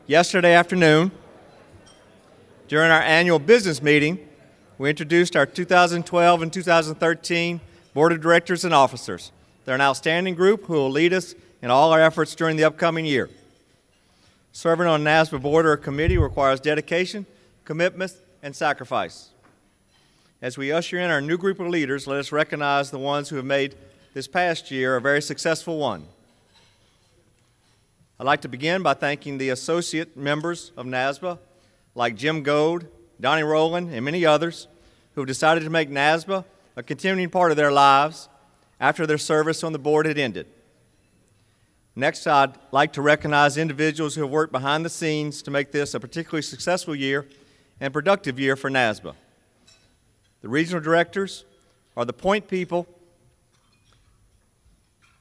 Yesterday afternoon, during our annual business meeting, we introduced our 2012 and 2013 Board of Directors and Officers. They're an outstanding group who will lead us in all our efforts during the upcoming year. Serving on a NASBA board or committee requires dedication, commitment, and sacrifice. As we usher in our new group of leaders, let us recognize the ones who have made this past year a very successful one. I'd like to begin by thanking the associate members of NASBA, like Jim Gold, Donnie Rowland, and many others, who have decided to make NASBA a continuing part of their lives after their service on the board had ended. Next, I'd like to recognize individuals who have worked behind the scenes to make this a particularly successful year and productive year for NASBA. The regional directors are the point people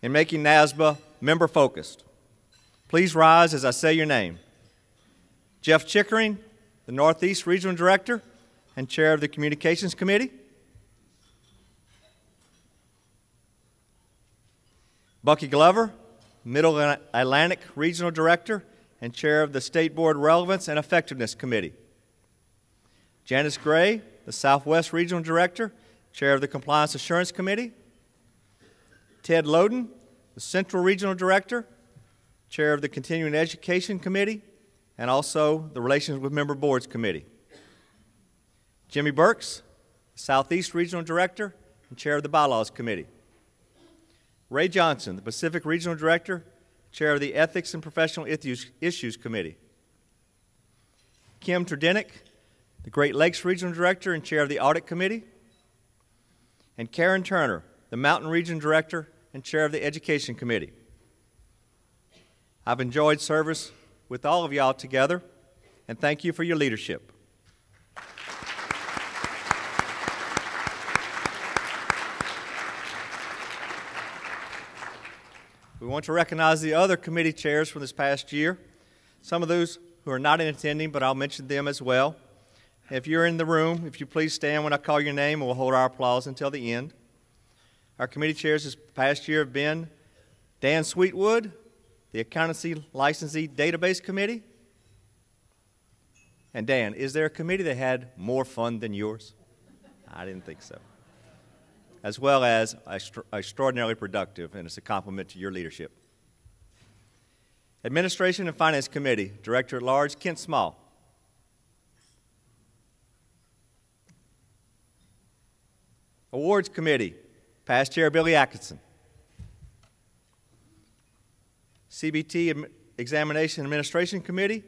in making NASBA member-focused. Please rise as I say your name. Jeff Chickering, the Northeast Regional Director and Chair of the Communications Committee. Bucky Glover, Middle Atlantic Regional Director and Chair of the State Board Relevance and Effectiveness Committee. Janice Gray, the Southwest Regional Director, Chair of the Compliance Assurance Committee. Ted Loden, the Central Regional Director, Chair of the Continuing Education Committee, and also the Relations with Member Boards Committee. Jimmy Burks, Southeast Regional Director and Chair of the Bylaws Committee. Ray Johnson, the Pacific Regional Director, Chair of the Ethics and Professional Issues Committee. Kim Tredenick, the Great Lakes Regional Director and Chair of the Audit Committee. And Karen Turner, the Mountain Region Director and Chair of the Education Committee. I've enjoyed service with all of y'all together, and thank you for your leadership. We want to recognize the other committee chairs from this past year. Some of those who are not in attending, but I'll mention them as well. If you're in the room, if you please stand when I call your name, and we'll hold our applause until the end. Our committee chairs this past year have been Dan Sweetwood, the Accountancy Licensee Database Committee. And Dan, is there a committee that had more fun than yours? I didn't think so. As well as extraordinarily productive, and it's a compliment to your leadership. Administration and Finance Committee, Director at Large, Kent Small. Awards Committee, past Chair Billy Atkinson. CBT Examination Administration Committee,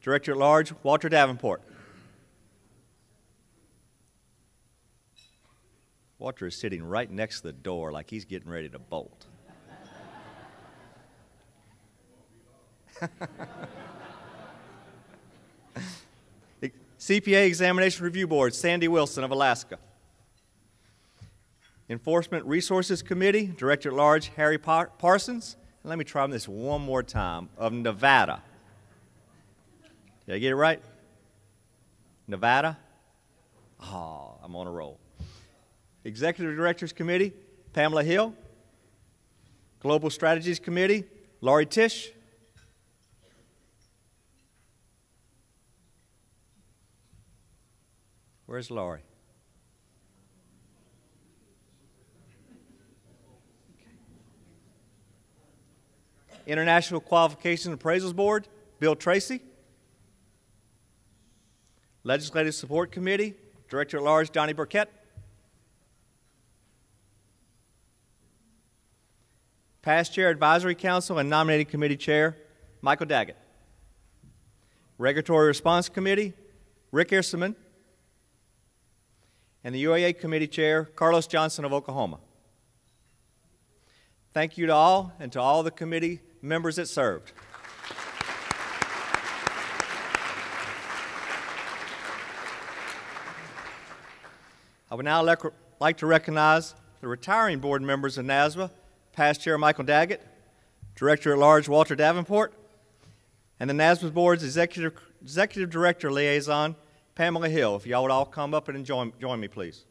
Director at Large, Walter Davenport. Walter is sitting right next to the door like he's getting ready to bolt. CPA Examination Review Board, Sandy Wilson of Alaska. Enforcement Resources Committee, Director at Large, Harry Parsons. And let me try this one more time, of Nevada. Did I get it right? Nevada? Oh, I'm on a roll. Executive Directors Committee, Pamela Hill. Global Strategies Committee, Laurie Tisch. Where's Laurie? International Qualifications Appraisals Board, Bill Tracy. Legislative Support Committee, Director at Large, Donnie Burkett. Past Chair Advisory Council and Nominating Committee Chair, Michael Daggett. Regulatory Response Committee, Rick Ehrseman. And the UAA Committee Chair, Carlos Johnson of Oklahoma. Thank you to all, and to all the committee members that served. I would now like to recognize the retiring board members of NASBA, past Chair Michael Daggett, Director at Large Walter Davenport, and the NASBA Board's Executive Director Liaison, Pamela Hill. If y'all would all come up and join me, please.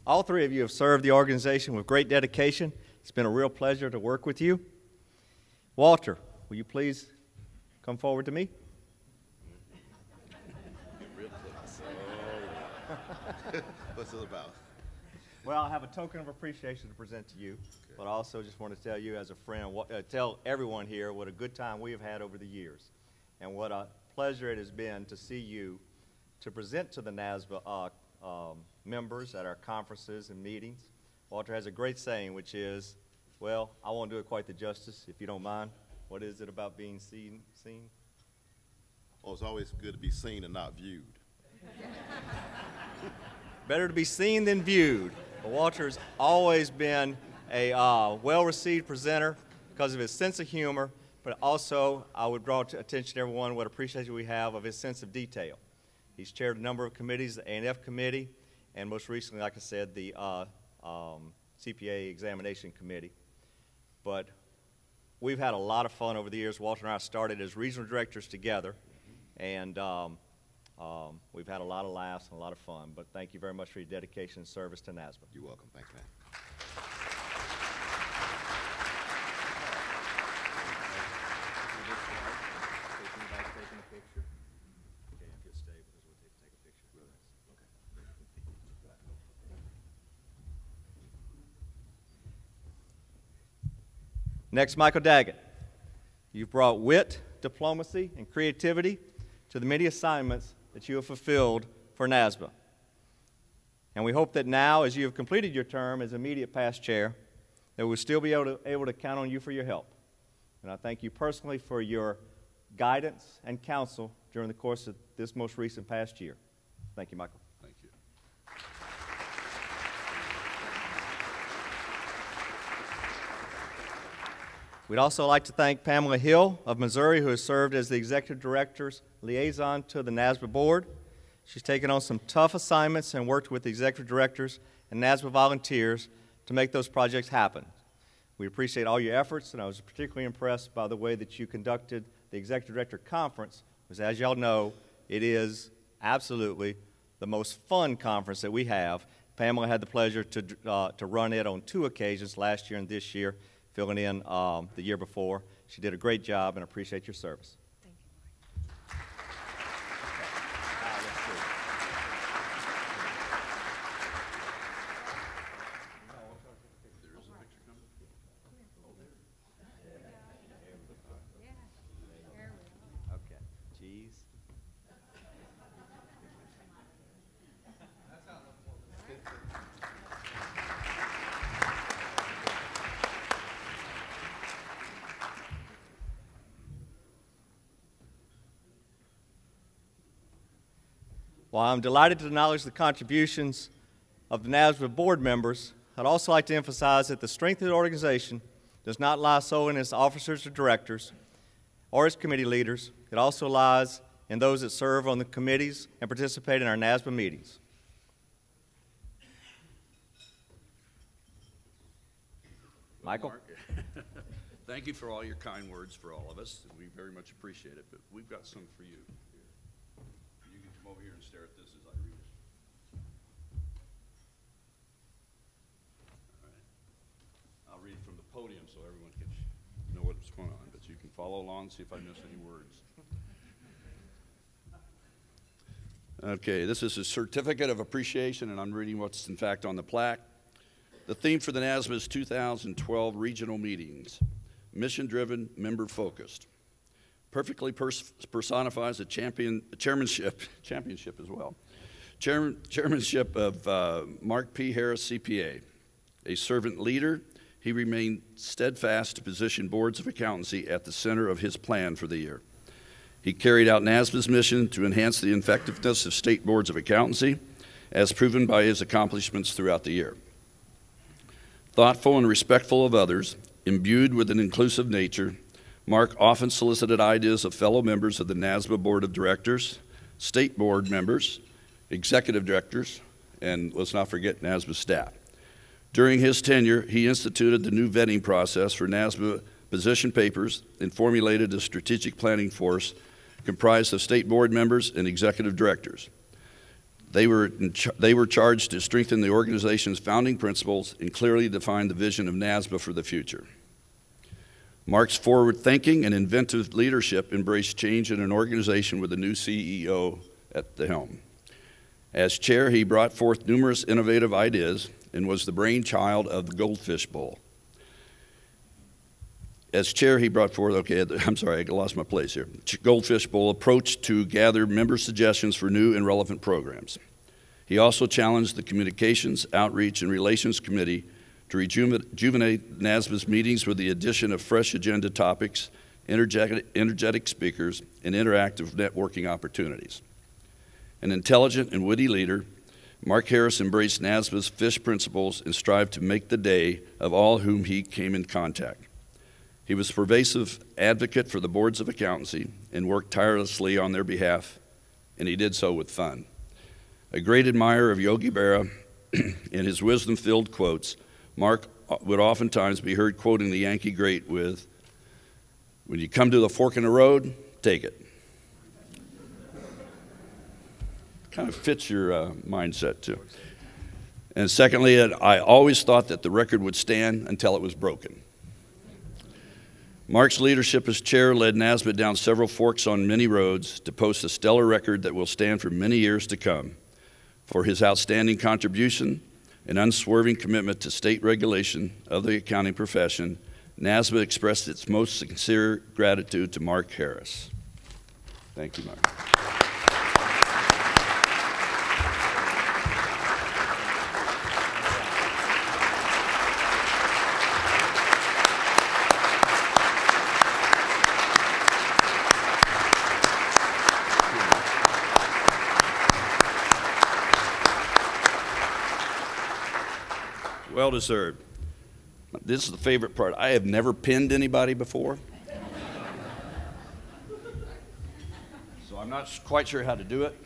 All three of you have served the organization with great dedication. It's been a real pleasure to work with you. Walter, will you please come forward to me? What's it about? Well, I have a token of appreciation to present to you, but I also just want to tell you as a friend, tell everyone here what a good time we have had over the years, and what a pleasure it has been to see you to present to the NASBA members at our conferences and meetings. Walter has a great saying, which is, well, I won't do it quite the justice, if you don't mind. What is it about being seen? Well, it's always good to be seen and not viewed. Better to be seen than viewed. But Walter's always been a well-received presenter because of his sense of humor, but also I would draw attention to everyone what appreciation we have of his sense of detail. He's chaired a number of committees, the A&F committee, and most recently, like I said, the CPA examination committee. But we've had a lot of fun over the years. Walter and I started as regional directors together, and we've had a lot of laughs and a lot of fun. But thank you very much for your dedication and service to NASBA. You're welcome. Thanks, man. Next, Michael Daggett. You've brought wit, diplomacy, and creativity to the many assignments that you have fulfilled for NASBA. And we hope that now, as you have completed your term as immediate past chair, that we'll still be able to count on you for your help. And I thank you personally for your guidance and counsel during the course of this most recent past year. Thank you, Michael. Thank you. We'd also like to thank Pamela Hill of Missouri, who has served as the Executive Director's liaison to the NASBA Board. She's taken on some tough assignments and worked with the Executive Directors and NASBA volunteers to make those projects happen. We appreciate all your efforts, and I was particularly impressed by the way that you conducted the Executive Director Conference, because as y'all know, it is absolutely the most fun conference that we have. Pamela had the pleasure to run it on 2 occasions, last year and this year, filling in the year before. She did a great job, and appreciate your service. Thank you, Mark. Okay. Cheese. While I'm delighted to acknowledge the contributions of the NASBA board members, I'd also like to emphasize that the strength of the organization does not lie solely in its officers or directors or its committee leaders. It also lies in those that serve on the committees and participate in our NASBA meetings. Michael? Thank you for all your kind words for all of us. We very much appreciate it, but we've got some for you. You can come over here and stare at this as I read it. All right. I'll read it from the podium so everyone can know what's going on, but you can follow along and see if I miss any words. Okay, this is a certificate of appreciation, and I'm reading what's in fact on the plaque. The theme for the NASBA's 2012 regional meetings, mission-driven, member-focused. Perfectly personifies a chairmanship as well. Chairmanship of Mark P. Harris, CPA. A servant leader, he remained steadfast to position boards of accountancy at the center of his plan for the year. He carried out NASBA's mission to enhance the effectiveness of state boards of accountancy, as proven by his accomplishments throughout the year. Thoughtful and respectful of others, imbued with an inclusive nature, Mark often solicited ideas of fellow members of the NASBA Board of Directors, state board members, executive directors, and let's not forget NASBA staff. During his tenure, he instituted the new vetting process for NASBA position papers and formulated a strategic planning force comprised of state board members and executive directors. They were charged to strengthen the organization's founding principles and clearly define the vision of NASBA for the future. Mark's forward-thinking and inventive leadership embraced change in an organization with a new CEO at the helm. As chair, he brought forth numerous innovative ideas and was the brainchild of the Goldfish Bowl. As chair, he brought forth, okay, I'm sorry, I lost my place here. Goldfish Bowl approach to gather member suggestions for new and relevant programs. He also challenged the Communications, Outreach, and Relations Committee to rejuvenate NASBA's meetings with the addition of fresh agenda topics, energetic speakers, and interactive networking opportunities. An intelligent and witty leader, Mark Harris embraced NASBA's FISH principles and strived to make the day of all whom he came in contact. He was a pervasive advocate for the boards of accountancy and worked tirelessly on their behalf, and he did so with fun. A great admirer of Yogi Berra and his wisdom-filled quotes, Mark would oftentimes be heard quoting the Yankee great with, "When you come to the fork in the road, take it." Kind of fits your mindset, too. And secondly, I always thought that the record would stand until it was broken. Mark's leadership as chair led NASBA down several forks on many roads to post a stellar record that will stand for many years to come. For his outstanding contribution and unswerving commitment to state regulation of the accounting profession, NASBA expressed its most sincere gratitude to Mark Harris. Thank you, Mark. Well deserved. This is the favorite part. I have never pinned anybody before. So I'm not quite sure how to do it.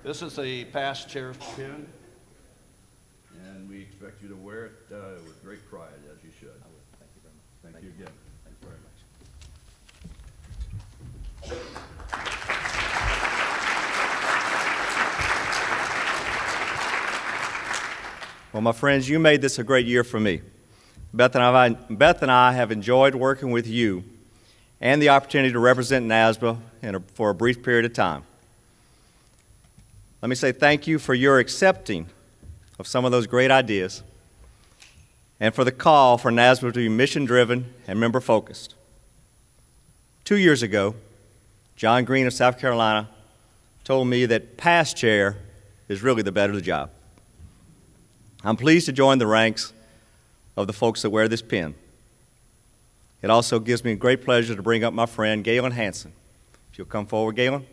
This is a past chair's pin, and we expect you to wear it with great pride, as you should. I will. Thank you very much. Thank you again. Thank you very much. Well, my friends, you made this a great year for me. Beth and I have enjoyed working with you and the opportunity to represent NASBA for a brief period of time. Let me say thank you for your accepting of some of those great ideas and for the call for NASBA to be mission-driven and member-focused. 2 years ago, John Green of South Carolina told me that past chair is really the better job. I'm pleased to join the ranks of the folks that wear this pin. It also gives me great pleasure to bring up my friend, Galen Hansen. If you'll come forward, Galen.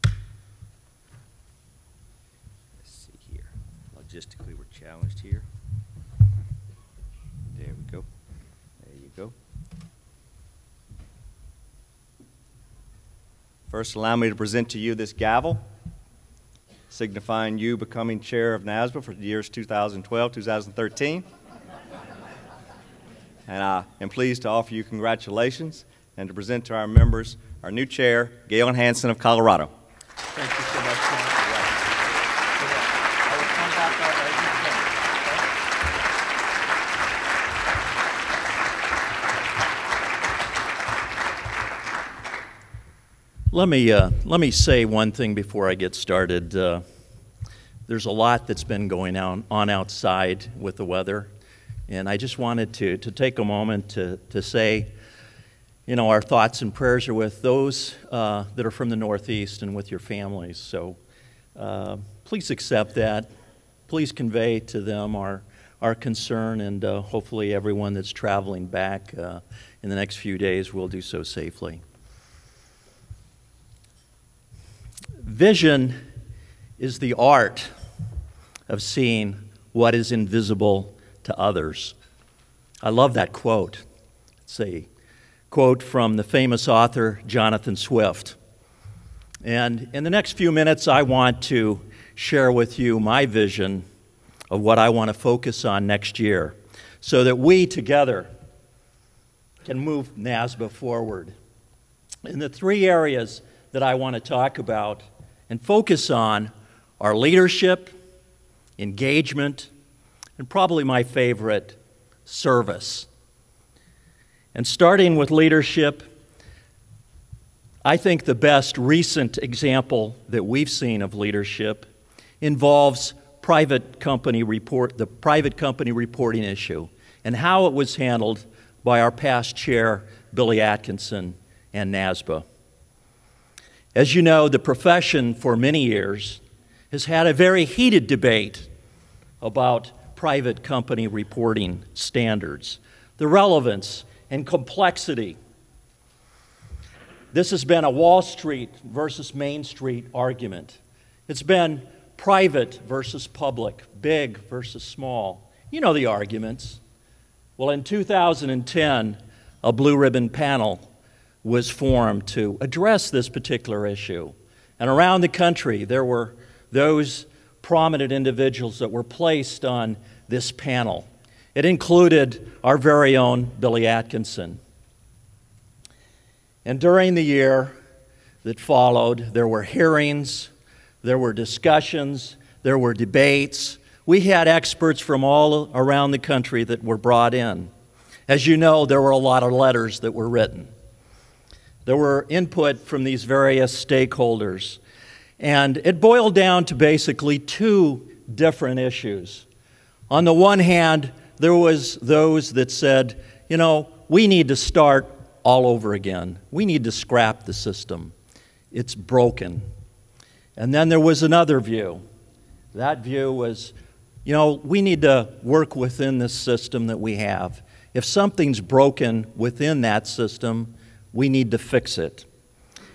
Let's see here. Logistically, we're challenged here. There we go. There you go. First, allow me to present to you this gavel, signifying you becoming chair of NASBA for the years 2012, 2013. And I am pleased to offer you congratulations and to present to our members our new chair, Galen Hansen of Colorado. Thank you so much, John. I will come back out Let me say one thing before I get started. There's a lot that's been going on outside with the weather, and I just wanted to take a moment to say, you know, our thoughts and prayers are with those that are from the Northeast and with your families. So please accept that. Please convey to them our concern, and hopefully everyone that's traveling back in the next few days will do so safely. Vision is the art of seeing what is invisible to others. I love that quote. It's a quote from the famous author Jonathan Swift. And in the next few minutes, I want to share with you my vision of what I want to focus on next year so that we together can move NASBA forward. And the three areas that I want to talk about and focus on are leadership, engagement, and probably my favorite, service. And starting with leadership, I think the best recent example that we've seen of leadership involves the private company reporting issue and how it was handled by our past chair, Billy Atkinson, and NASBA. As you know, the profession for many years has had a very heated debate about private company reporting standards, the relevance and complexity. This has been a Wall Street versus Main Street argument. It's been private versus public, big versus small. You know the arguments. Well, in 2010, a blue ribbon panel was formed to address this particular issue. And around the country, there were those prominent individuals that were placed on this panel. It included our very own Billy Atkinson. And during the year that followed, there were hearings, there were discussions, there were debates. We had experts from all around the country that were brought in. As you know, there were a lot of letters that were written. There were input from these various stakeholders. And it boiled down to basically two different issues. On the one hand, there was those that said, you know, we need to start all over again. We need to scrap the system. It's broken. And then there was another view. That view was, you know, we need to work within this system that we have. If something's broken within that system, we need to fix it.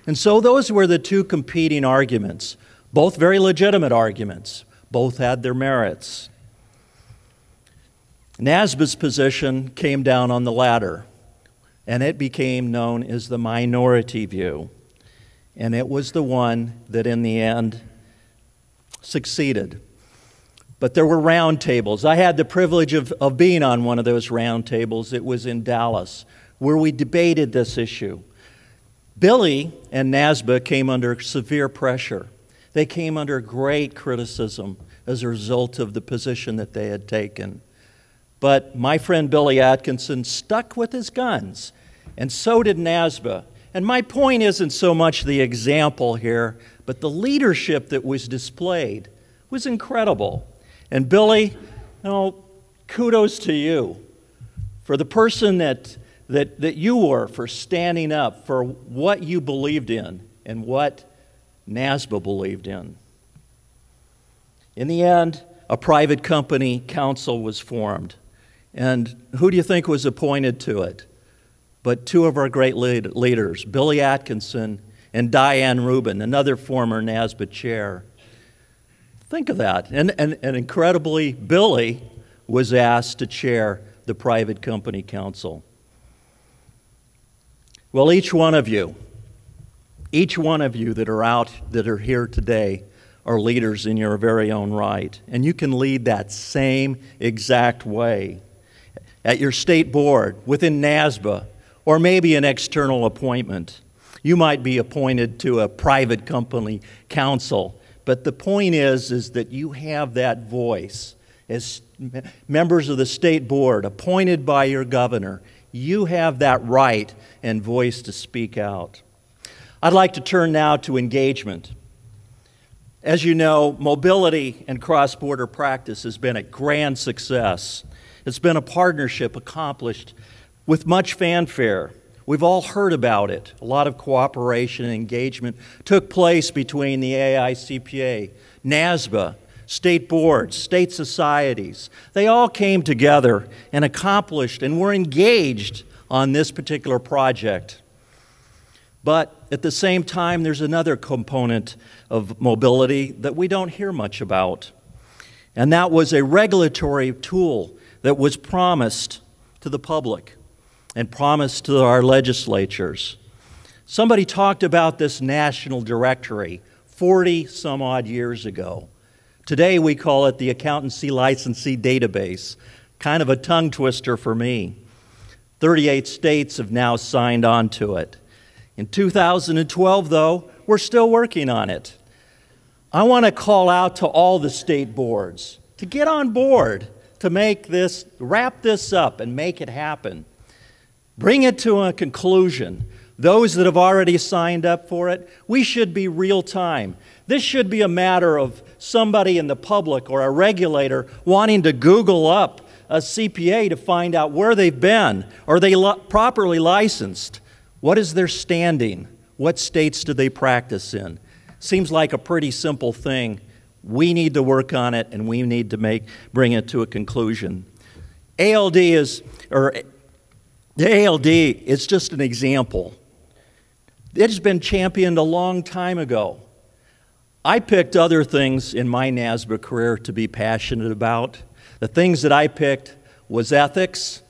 And so those were the two competing arguments, both very legitimate arguments. Both had their merits. NASBA's position came down on the latter, and it became known as the minority view. And it was the one that in the end succeeded. But there were round tables. I had the privilege of being on one of those round tables. It was in Dallas, where we debated this issue. Billy and NASBA came under severe pressure. They came under great criticism as a result of the position that they had taken. But my friend Billy Atkinson stuck with his guns, and so did NASBA. And my point isn't so much the example here, but the leadership that was displayed was incredible. And Billy, you know, kudos to you for the person that you were, for standing up for what you believed in and what NASBA believed in. In the end, a private company council was formed. And who do you think was appointed to it? But two of our great leaders, Billy Atkinson and Diane Rubin, another former NASBA chair. Think of that. And incredibly, Billy was asked to chair the private company council. Well, each one of you that are here today are leaders in your very own right. And you can lead that same exact way. At your state board, within NASBA, or maybe an external appointment. You might be appointed to a private company council, but the point is that you have that voice. As members of the state board, appointed by your governor, you have that right and voice to speak out. I'd like to turn now to engagement. As you know, mobility and cross-border practice has been a grand success. It's been a partnership accomplished with much fanfare. We've all heard about it. A lot of cooperation and engagement took place between the AICPA, NASBA, state boards, state societies. They all came together and accomplished and were engaged on this particular project. But at the same time, there's another component of mobility that we don't hear much about. And that was a regulatory tool that was promised to the public and promised to our legislatures. Somebody talked about this national directory 40 some odd years ago. Today we call it the Accountancy Licensee Database, kind of a tongue twister for me. 38 states have now signed on to it. In 2012, though, we're still working on it. I want to call out to all the state boards to get on board to wrap this up and make it happen. Bring it to a conclusion. Those that have already signed up for it, we should be real time. This should be a matter of somebody in the public or a regulator wanting to Google up a CPA to find out where they've been. Are they properly licensed? What is their standing? What states do they practice in? Seems like a pretty simple thing. We need to work on it, and we need to bring it to a conclusion. The ALD is just an example. It has been championed a long time ago. I picked other things in my NASBA career to be passionate about. The things that I picked was ethics,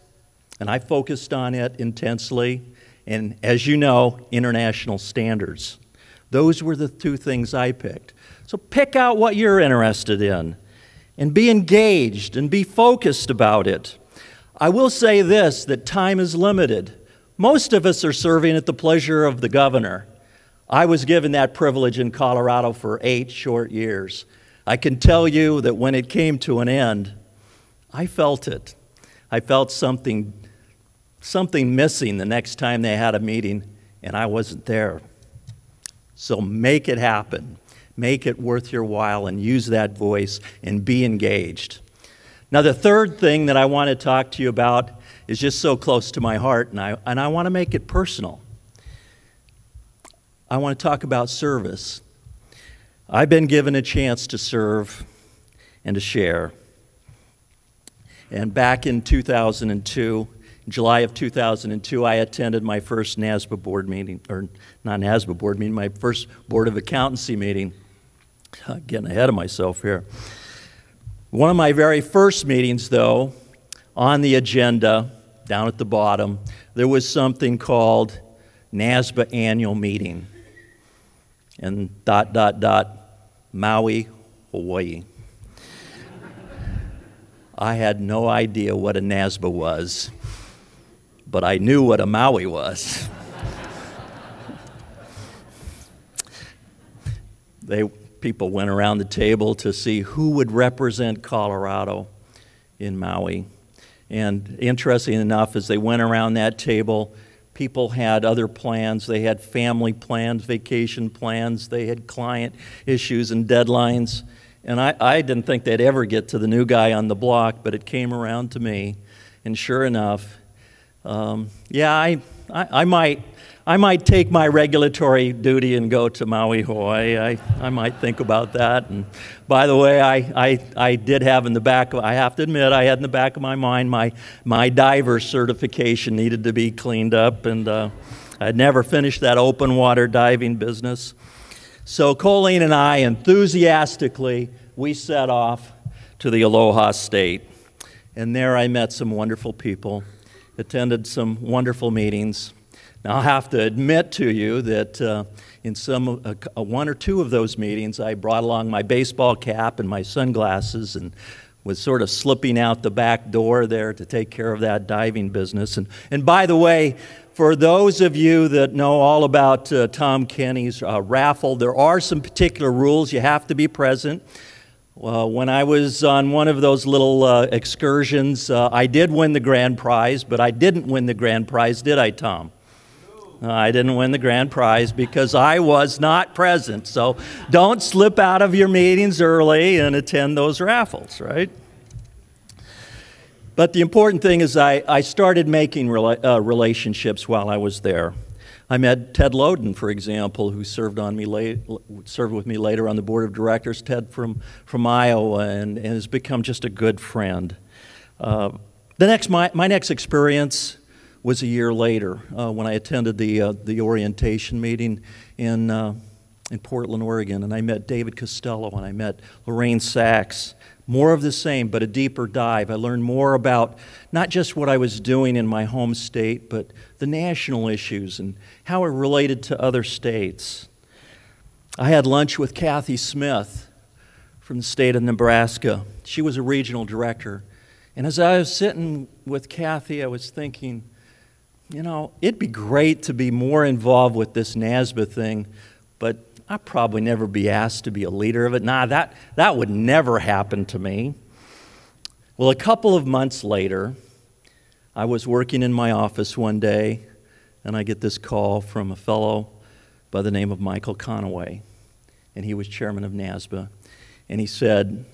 and I focused on it intensely, and as you know, international standards. Those were the two things I picked. So pick out what you're interested in and be engaged and be focused about it. I will say this, that time is limited. Most of us are serving at the pleasure of the governor. I was given that privilege in Colorado for 8 short years. I can tell you that when it came to an end, I felt it. I felt something missing the next time they had a meeting, and I wasn't there. So make it happen. Make it worth your while and use that voice and be engaged. Now, the third thing that I want to talk to you about is just so close to my heart, and I want to make it personal. I want to talk about service. I've been given a chance to serve and to share. And back in 2002, July of 2002, I attended my first NASBA board meeting, or not NASBA board meeting, my first Board of Accountancy meeting. Getting ahead of myself here. One of my very first meetings, though, on the agenda, down at the bottom, there was something called NASBA Annual Meeting, and ... Maui, Hawaii. I had no idea what a NASBA was, but I knew what a Maui was. People went around the table to see who would represent Colorado in Maui. And interesting enough, as they went around that table, people had other plans. They had family plans, vacation plans. They had client issues and deadlines. And I didn't think they'd ever get to the new guy on the block, but it came around to me. And sure enough, I might take my regulatory duty and go to Maui, Hawaii. I might think about that. And by the way, I did have in the back of, I have to admit, I had in the back of my mind my diver certification needed to be cleaned up, and I'd never finished that open water diving business. So Colleen and I enthusiastically, we set off to the Aloha State. And there I met some wonderful people, attended some wonderful meetings. Now, I'll have to admit to you that in one or two of those meetings, I brought along my baseball cap and my sunglasses and was sort of slipping out the back door there to take care of that diving business. And by the way, for those of you that know all about Tom Kenny's raffle, there are some particular rules. You have to be present. When I was on one of those little excursions, I did win the grand prize, but I didn't win the grand prize, did I, Tom? I didn't win the grand prize because I was not present. So don't slip out of your meetings early and attend those raffles, right? But the important thing is I started making relationships while I was there. I met Ted Loden, for example, who served with me later on the board of directors. Ted from Iowa, and has become just a good friend. My next experience was a year later when I attended the orientation meeting in Portland, Oregon, and I met David Costello and I met Lorraine Sachs. More of the same, but a deeper dive. I learned more about not just what I was doing in my home state, but the national issues and how it related to other states. I had lunch with Kathy Smith from the state of Nebraska. She was a regional director. And as I was sitting with Kathy, I was thinking, you know, it'd be great to be more involved with this NASBA thing, but I'd probably never be asked to be a leader of it. Nah, that would never happen to me. Well, a couple of months later, I was working in my office one day, and I get this call from a fellow by the name of Michael Conaway, and he was chairman of NASBA, and he said,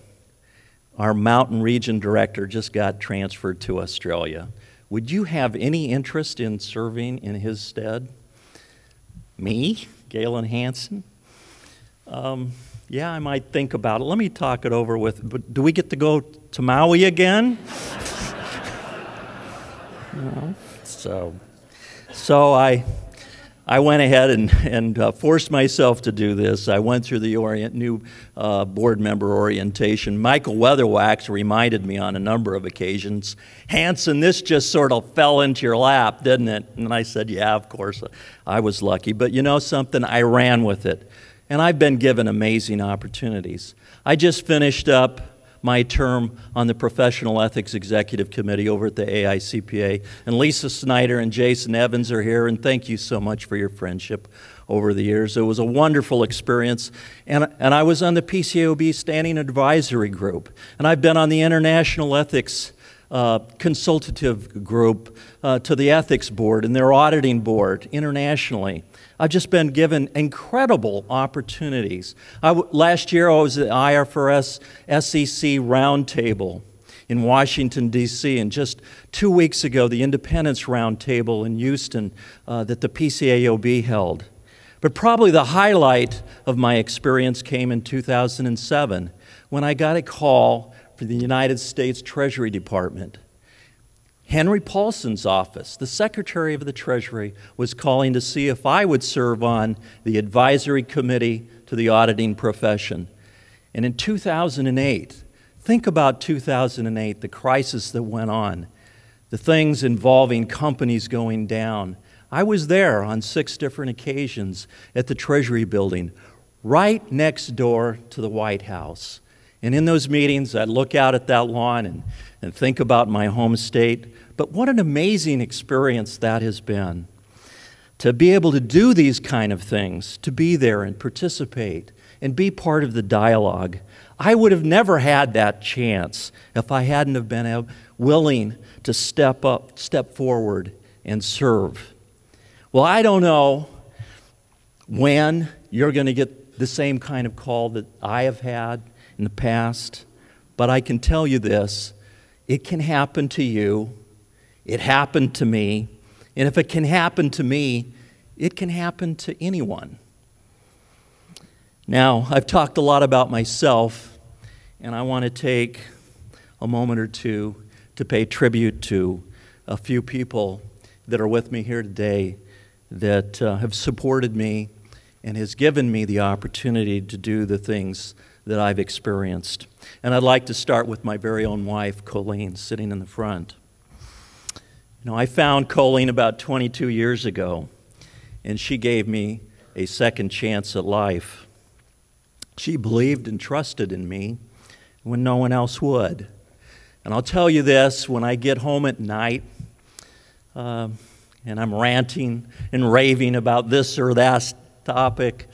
our Mountain Region Director just got transferred to Australia. Would you have any interest in serving in his stead? Me, Galen Hansen? Yeah, I might think about it. Let me talk it over with, but do we get to go to Maui again? No. So I went ahead and forced myself to do this. I went through the new board member orientation. Michael Weatherwax reminded me on a number of occasions, Hanson, this just sort of fell into your lap, didn't it? And I said, yeah, of course, I was lucky. But you know something? I ran with it. And I've been given amazing opportunities. I just finished up my term on the Professional Ethics Executive Committee over at the AICPA. And Lisa Snyder and Jason Evans are here, and thank you so much for your friendship over the years. It was a wonderful experience. And I was on the PCAOB Standing Advisory Group. And I've been on the International Ethics Consultative Group to the Ethics Board and their Auditing Board internationally. I've just been given incredible opportunities. Last year I was at the IFRS SEC Roundtable in Washington, D.C., and just 2 weeks ago the Independence Roundtable in Houston that the PCAOB held. But probably the highlight of my experience came in 2007 when I got a call from the United States Treasury Department. Henry Paulson's office, the Secretary of the Treasury, was calling to see if I would serve on the advisory committee to the auditing profession. And in 2008, think about 2008, the crisis that went on, the things involving companies going down. I was there on 6 different occasions at the Treasury building, right next door to the White House. And in those meetings, I'd look out at that lawn and think about my home state. But what an amazing experience that has been. To be able to do these kind of things, to be there and participate and be part of the dialogue. I would have never had that chance if I hadn't have been willing to step forward and serve. Well, I don't know when you're going to get the same kind of call that I have had in the past, but I can tell you this, it can happen to you, it happened to me, and if it can happen to me, it can happen to anyone. Now, I've talked a lot about myself, and I want to take a moment or two to pay tribute to a few people that are with me here today that have supported me and has given me the opportunity to do the things that I've experienced. And I'd like to start with my very own wife, Colleen, sitting in the front. You know, I found Colleen about 22 years ago, and she gave me a second chance at life. She believed and trusted in me when no one else would. And I'll tell you this, when I get home at night, and I'm ranting and raving about this or that topic,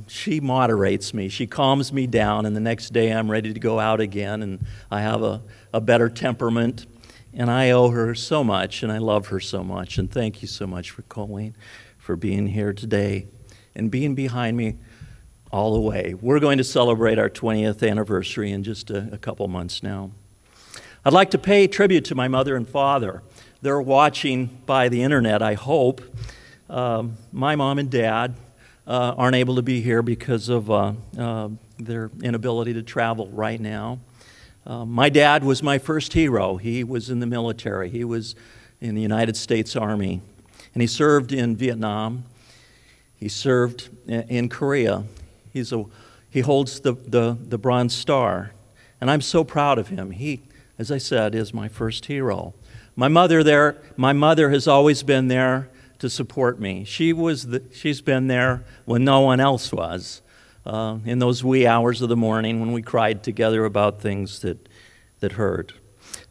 she moderates me. She calms me down, and the next day I'm ready to go out again, and I have a better temperament, and I owe her so much, and I love her so much, and thank you so much for Colleen, for being here today and being behind me all the way. We're going to celebrate our 20th anniversary in just a couple months now. I'd like to pay tribute to my mother and father. They're watching by the internet, I hope. My mom and dad aren't able to be here because of their inability to travel right now. My dad was my first hero. He was in the military. He was in the United States Army. And he served in Vietnam. He served in Korea. He holds the Bronze Star. And I'm so proud of him. He, as I said, is my first hero. My mother has always been there to support me. She's been there when no one else was, in those wee hours of the morning when we cried together about things that hurt.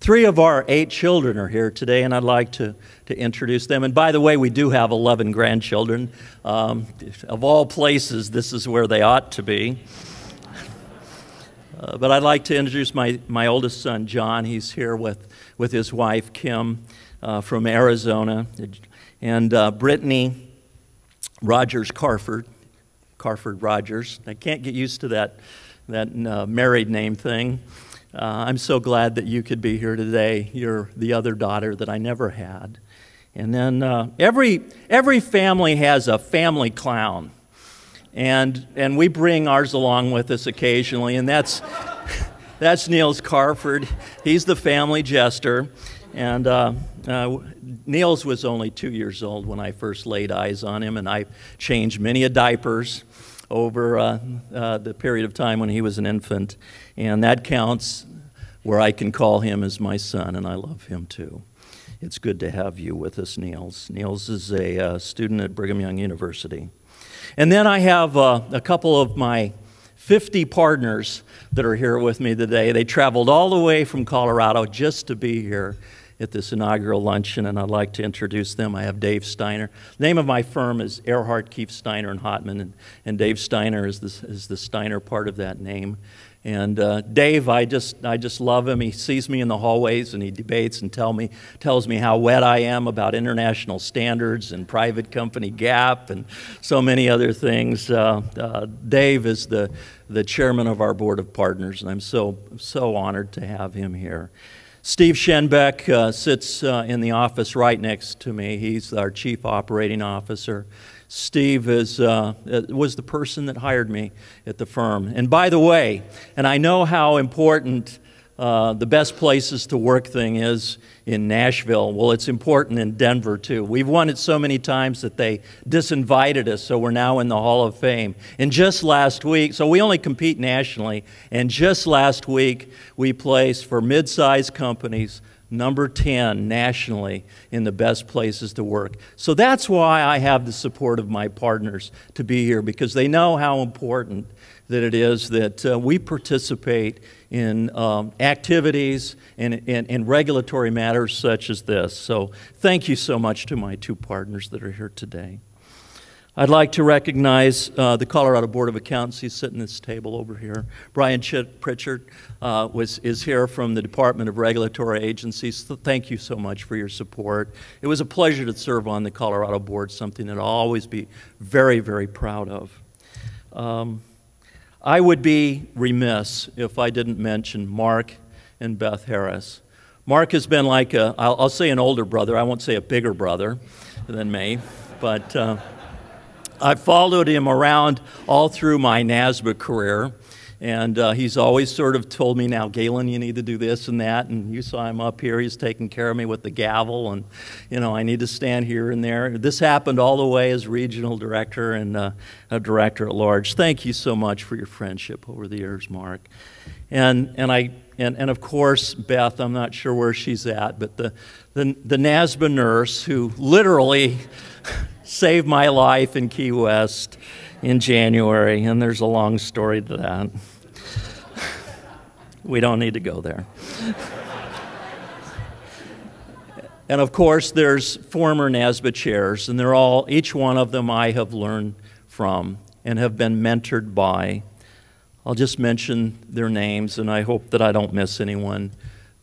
3 of our 8 children are here today, and I'd like to introduce them. And by the way, we do have 11 grandchildren. Of all places, this is where they ought to be. But I'd like to introduce my oldest son, John. He's here with his wife, Kim, from Arizona, and Brittany Rogers Carford Rogers. I can't get used to that married name thing. I'm so glad that you could be here today. You're the other daughter that I never had. And then every family has a family clown. And we bring ours along with us occasionally, and that's Niels Carford. He's the family jester. And Niels was only 2 years old when I first laid eyes on him, and I changed many a diapers over the period of time when he was an infant. And that counts where I can call him as my son, and I love him too. It's good to have you with us, Niels. Niels is a student at Brigham Young University. And then I have a couple of my 50 partners that are here with me today. They traveled all the way from Colorado just to be here at this inaugural luncheon, and I'd like to introduce them. I have Dave Steiner. The name of my firm is Earhart, Keefe, Steiner, and Hotman, and Dave Steiner is the Steiner part of that name. And Dave, I just love him. He sees me in the hallways and he debates and tells me how wet I am about international standards and private company GAAP and so many other things. Dave is the chairman of our board of partners, and I'm so honored to have him here. Steve Schenbeck sits in the office right next to me. He's our chief operating officer. Steve was the person that hired me at the firm. And by the way, and I know how important the best places to work thing is in Nashville. Well, it's important in Denver, too. We've won it so many times that they disinvited us, so we're now in the Hall of Fame. And just last week, so we only compete nationally, and just last week we placed for mid-sized companies number 10 nationally in the best places to work. So that's why I have the support of my partners to be here, because they know how important that it is that we participate in activities and regulatory matters such as this. So thank you so much to my 2 partners that are here today. I'd like to recognize the Colorado Board of Accountants sitting at this table over here. Brian Pritchard is here from the Department of Regulatory Agencies. So thank you so much for your support. It was a pleasure to serve on the Colorado Board, something that I'll always be very, very proud of. I would be remiss if I didn't mention Mark and Beth Harris. Mark has been like I'll say an older brother. I won't say a bigger brother than me, but I've followed him around all through my NASBA career, and he's always sort of told me, now, Galen, you need to do this and that, and you saw him up here. He's taking care of me with the gavel, and, you know, I need to stand here and there. This happened all the way as regional director and a director at large. Thank you so much for your friendship over the years, Mark. And of course, Beth, I'm not sure where she's at, but the NASBA nurse who literally saved my life in Key West in January, and there's a long story to that. We don't need to go there. And of course, there's former NASBA chairs, and each one of them I have learned from and have been mentored by. I'll just mention their names, and I hope that I don't miss anyone.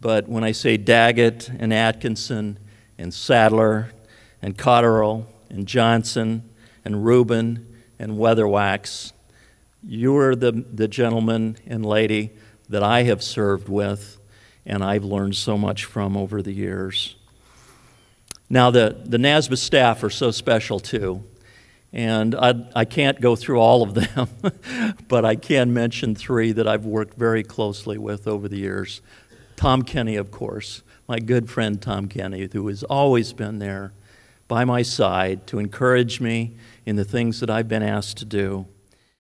But when I say Daggett and Atkinson and Sadler and Cotterill and Johnson and Rubin and Weatherwax, you are the gentleman and lady that I have served with and I've learned so much from over the years. Now, the NASBA staff are so special too, and I can't go through all of them, but I can mention 3 that I've worked very closely with over the years. Tom Kenny, of course, my good friend Tom Kenny, who has always been there by my side to encourage me in the things that I've been asked to do.